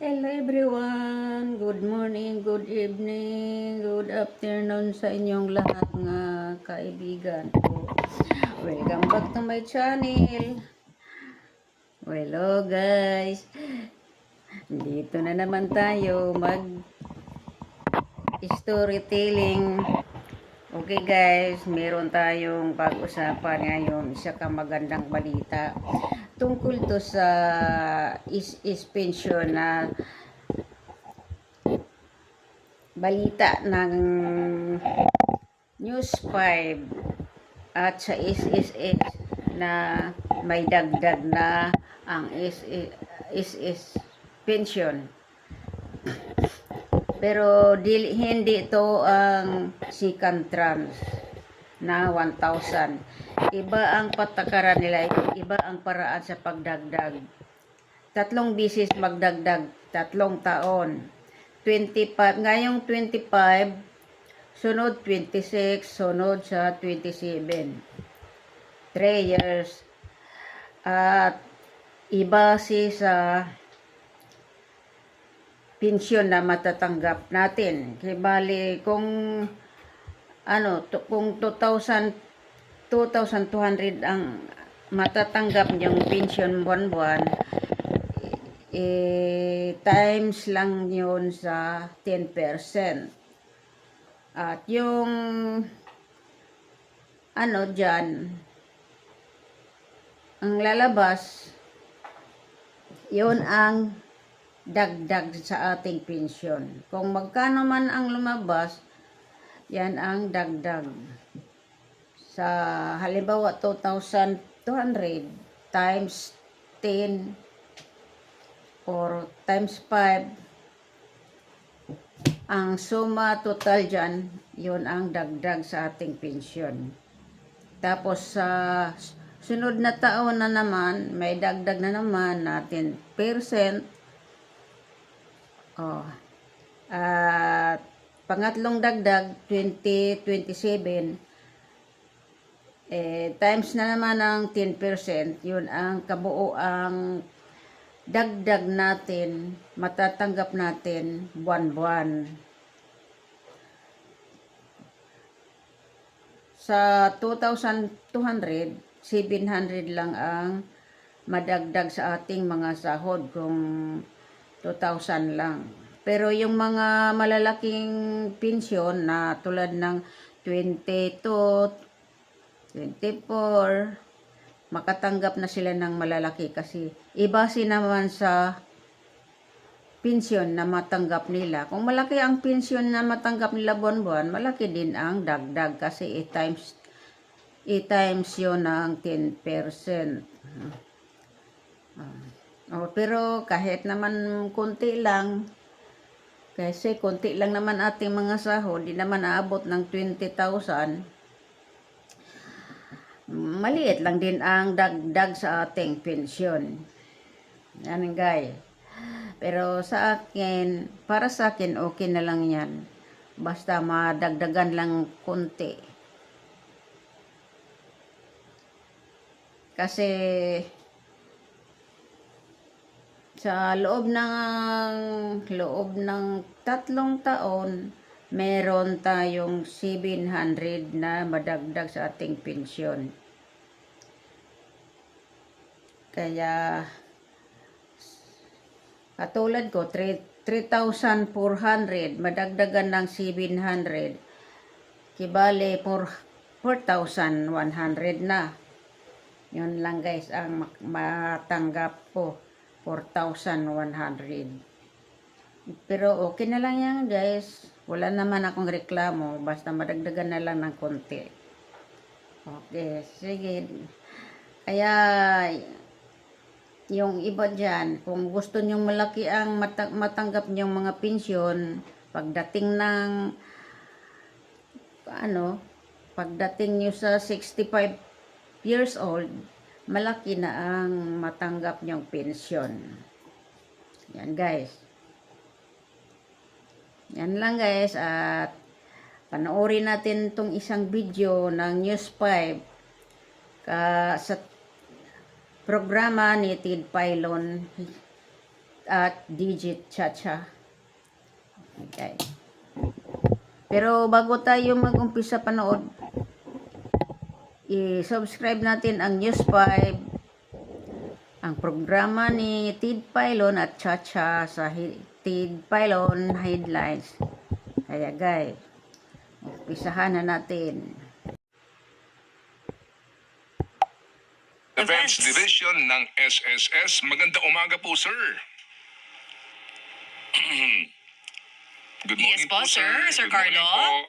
Hello everyone, good morning, good evening, good afternoon sa inyong lahat nga kaibigan ko. Welcome back to my channel. Hello guys, dito na naman tayo mag storytelling. Okay guys, meron tayong pag-usapan ngayon, isa kang magandang balita tungkol to sa pension na balita ng News 5 at sa SSS na may dagdag na ang SS pension. Pero hindi ito ang second tranche na 1,000. Iba ang patakaran nila, iba ang paraan sa pagdagdag. 3 bisis magdagdag, 3 taon. 25, ngayong 25, sunod 26, sunod sa 27. 3 years. At iba sa pensyon na matatanggap natin. Bali, kung kung 2,200 ang matatanggap niyong pensyon buwan-buwan, times lang yun sa 10%. At yung dyan, ang lalabas, yun ang dagdag sa ating pensyon. Kung magkano man ang lumabas, yan ang dagdag. Sa halimbawa 2,200 times 10 or times 5, ang suma total dyan, yun ang dagdag sa ating pensyon. Tapos sa sunod na taon na naman, may dagdag na naman natin percent. At pangatlong dagdag 2027, times na naman ng 10%, yun ang kabuoang dagdag natin, matatanggap natin buwan-buwan. Sa 2,200, 700 lang ang madagdag sa ating mga sahod kung 2,000 lang. Pero yung mga malalaking pensyon na tulad ng 22, 24, makatanggap na sila ng malalaki kasi ibase naman sa pensyon na matanggap nila. Kung malaki ang pensyon na matanggap nila buwan-buwan, malaki din ang dagdag kasi times yun ng 10%. Pero kahit naman konti lang, kasi konti lang naman ating mga sahod, di naman aabot ng 20,000, maliit lang din ang dagdag sa ating pensyon. Yan guys. Pero para sa akin, okay na lang yan. Basta madagdagan lang konti. Kasi sa loob ng 3 taon, meron tayong 700 na madagdag sa ating pensyon. Kaya katulad ko, 3,400 madagdagan ng 700, kibali 4,100 na. Yun lang guys ang matanggap ko, 4,100. Pero okay na lang yan guys, wala naman akong reklamo, basta madagdagan na lang ng konti. Okay, sige. Kaya yung iba dyan, kung gusto nyong malaki ang matanggap nyong mga pensyon, pagdating ng pagdating nyo sa 65 years old, malaki na ang matanggap nyong pensyon. Yan guys. Yan lang guys, at panoorin natin tong isang video ng News 5 sa programa ni Ted Filon at Digit Chacha. Okay. Pero bago tayo mag-umpisa panood, i-subscribe natin ang News 5, ang programa ni Tid Pylon at Chacha sa Tid Pylon Headlines. Kaya guys, umpisahan na natin. Defense Division ng SSS. Magandang umaga po, sir. Good morning Yes po, sir. Sir Good morning Carlo? po.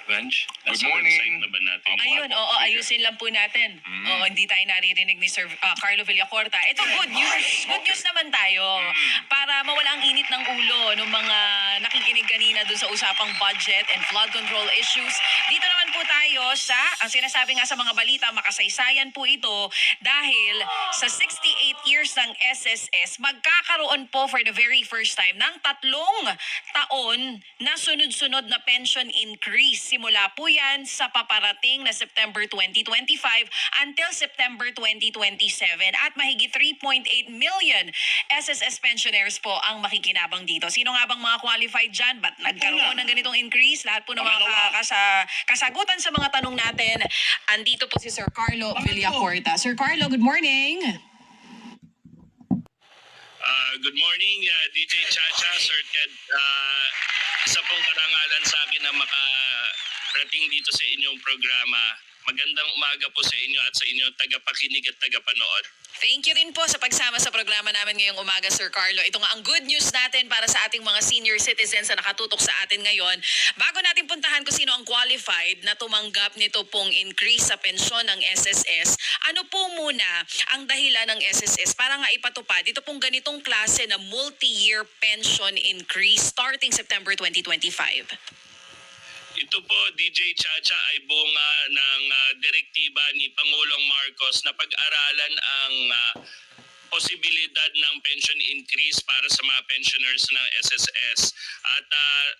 Lunch? Good Nasa morning. website na ba natin? Ayun, oo, ayusin lang po natin. Oo, hindi tayo naririnig ni Sir Carlo Villacorta. Ito, good news. Good news naman tayo. Para mawala ang init ng ulo ng mga nakikinig kanina dun sa usapang budget and flood control issues. Dito naman po tayo sa, ang sinasabi nga sa mga balita, makasaysayan po ito dahil sa 68 years ng SSS, magkakaroon po for the very first time ng 3 taon na sunod-sunod na pension increase. Simula po yan sa paparating na September 2025 until September 2027. At mahigit 3.8 million SSS pensioners po ang makikinabang dito. Sino nga bang mga qualified dyan? Ba't nagkaroon ng ganitong increase? Lahat po ng mga kasagutan sa mga tanong natin. Andito po si Sir Carlo Villacorta. Sir Carlo, good morning. Good morning, DJ Chacha, Sir Ted. Isa pong karangalan sa akin na makarating dito sa inyong programa. Magandang umaga po sa inyo at sa inyong tagapakinig at tagapanood. Thank you rin po sa pagsama sa programa namin ngayong umaga, Sir Carlo. Ito nga ang good news natin para sa ating mga senior citizens na nakatutok sa atin ngayon. Bago natin puntahan kung sino ang qualified na tumanggap nito pong increase sa pensyon ng SSS, ano po muna ang dahilan ng SSS para nga ipatupad ito pong ganitong klase na multi-year pension increase starting September 2025? Ito po, DJ Chacha, ay bunga ng direktiba ni Pangulong Marcos na pag-aralan ang posibilidad ng pension increase para sa mga pensioners ng SSS. At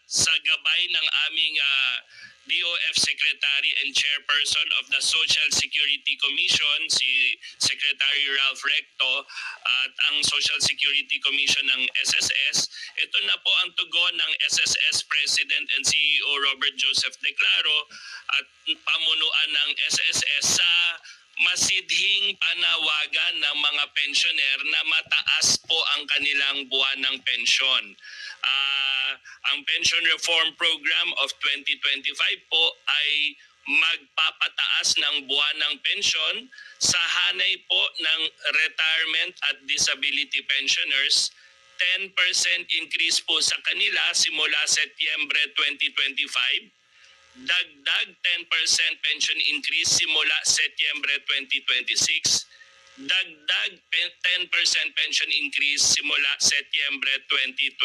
sa gabay ng aming DOF Secretary and Chairperson of the Social Security Commission, si Secretary Ralph Recto, at ang Social Security Commission ng SSS, ito na po ang tugon ng SSS President and CEO Robert Joseph Declaro at pamunuan ng SSS sa masidhing panawagan ng mga pensioner na mataas po ang kanilang buwan ng pensyon. Ang Pension Reform Program of 2025 po ay magpapataas ng buwan ng pensyon sa hanay po ng retirement at disability pensioners. 10% increase po sa kanila simula Setyembre 2025. Dagdag 10% pension increase simula Setyembre 2026. Dagdag 10% pension increase simula Setyembre 2027.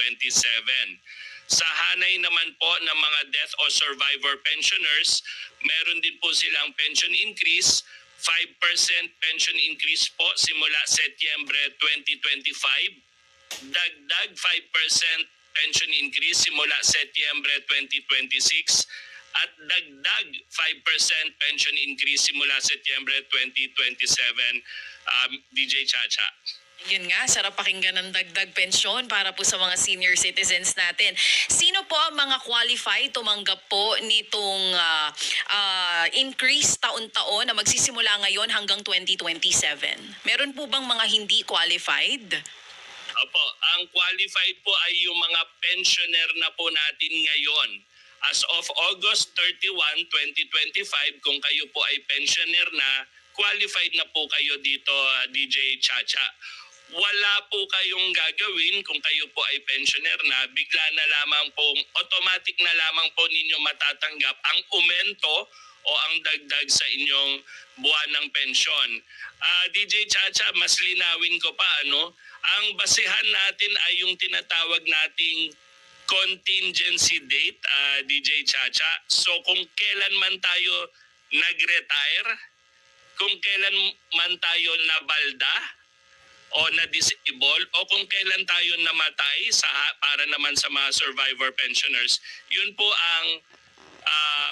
Sa hanay naman po ng mga death o survivor pensioners, meron din po silang pension increase, 5% pension increase po simula Setyembre 2025. Dagdag 5% pension increase simula Setyembre 2026. At dagdag 5% pension increase simula Setyembre 2027, DJ Chacha. Yun nga, sarap pakinggan ng dagdag pensyon para po sa mga senior citizens natin. Sino po ang mga qualified tumanggap po nitong increase taon-taon na magsisimula ngayon hanggang 2027? Meron po bang mga hindi qualified? Opo, ang qualified po ay yung mga pensioner na po natin ngayon. As of August 31, 2025, kung kayo po ay pensioner na, qualified na po kayo dito, DJ Chacha. Wala po kayong gagawin kung kayo po ay pensioner na, bigla na lamang po, automatic na lamang po ninyo matatanggap ang aumento o ang dagdag sa inyong buwan ng pensyon. DJ Chacha, mas linawin ko pa, ang basehan natin ay yung tinatawag nating contingency date, DJ Chacha. So kung kailan man tayo nag-retire, kung kailan man tayo nabalda o na-disable, o kung kailan tayo namatay para naman sa mga survivor pensioners, yun po ang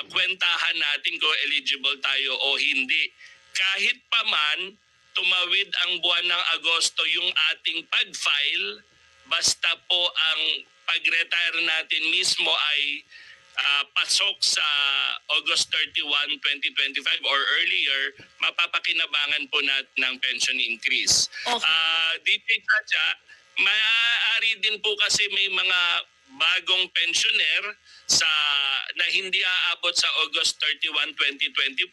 kwentahan natin kung eligible tayo o hindi. Kahit pa man tumawid ang buwan ng Agosto yung ating pag-file, basta po ang pag-retire natin mismo ay pasok sa August 31, 2025 or earlier, mapapakinabangan po natin ng pension increase. Okay. DJ Chacha, maaari din po kasi may mga bagong pensioner na hindi aabot sa August 31, 2025.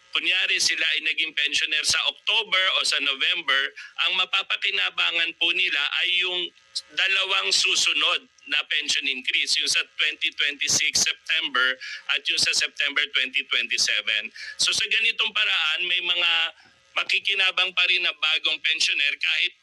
Kunyari sila ay naging pensioner sa October o sa November, ang mapapakinabangan po nila ay yung dalawang susunod na pension increase, yung sa 2026 September at yung sa September 2027. So sa ganitong paraan, may mga makikinabang pa rin na bagong pensioner kahit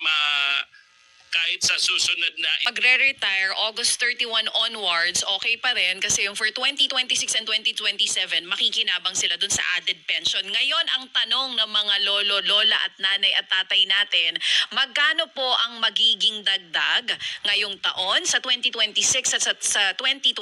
sa susunod na Pagre-retire, August 31 onwards, okay pa rin kasi yung for 2026 and 2027, makikinabang sila dun sa added pension. Ngayon, ang tanong ng mga lolo, lola at nanay at tatay natin, magkano po ang magiging dagdag ngayong taon sa 2026 at sa 2027?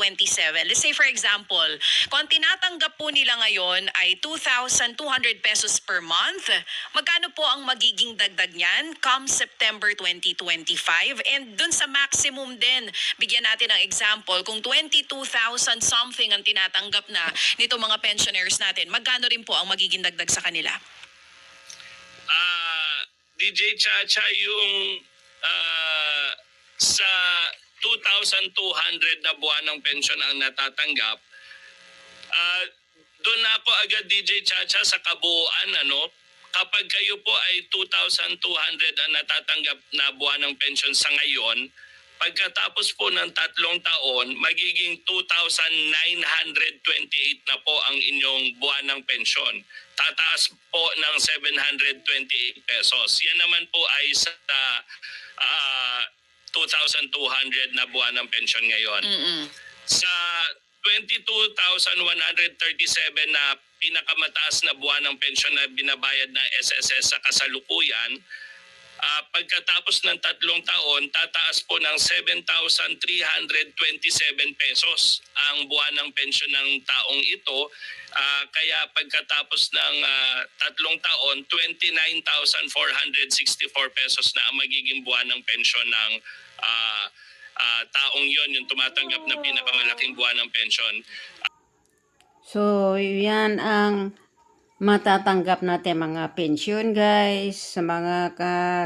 Let's say for example, kung tinatanggap po nila ngayon ay 2,200 pesos per month, magkano po ang magiging dagdag niyan come September 2025? And dun sa maximum din, bigyan natin ng example, kung 22,000 something ang tinatanggap na nito mga pensioners natin, magkano rin po ang magiging dagdag sa kanila? DJ Chacha, yung sa 2,200 na buwan ng pension ang natatanggap, doon ako agad DJ Chacha sa kabuuan, kapag kayo po ay 2,200 ang natatanggap na buwan ng pension sa ngayon, pagkatapos po ng 3 taon, magiging 2,928 na po ang inyong buwan ng pensyon. Tataas po ng 728 pesos. Yan naman po ay sa 2,200 na buwan ng pensyon ngayon. Sa 22,137 na pinakamataas na buwan ng pensyon na binabayad ng SSS sa kasalukuyan, pagkatapos ng 3 taon, tataas po ng 7,327 pesos ang buwan ng pensyon ng taong ito. Kaya pagkatapos ng 3 taon, 29,464 pesos na ang magiging buwan ng pensyon ng taong yon, yung tumatanggap na pinakamalaking buwan ng pensyon. So, yan ang matatanggap natin mga pension guys, sa mga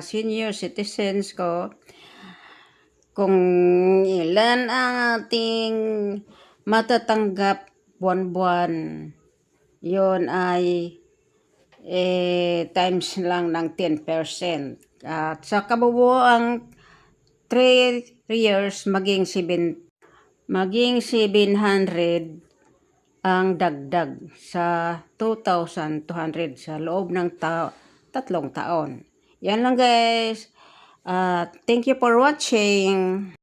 senior citizens ko. Kung ilan ang ating matatanggap buwan-buwan, yon ay times lang ng 10%. At sa kabubuang 3 years, maging 700 ang dagdag sa 2,200 sa loob ng 3 taon. Yan lang guys. Thank you for watching.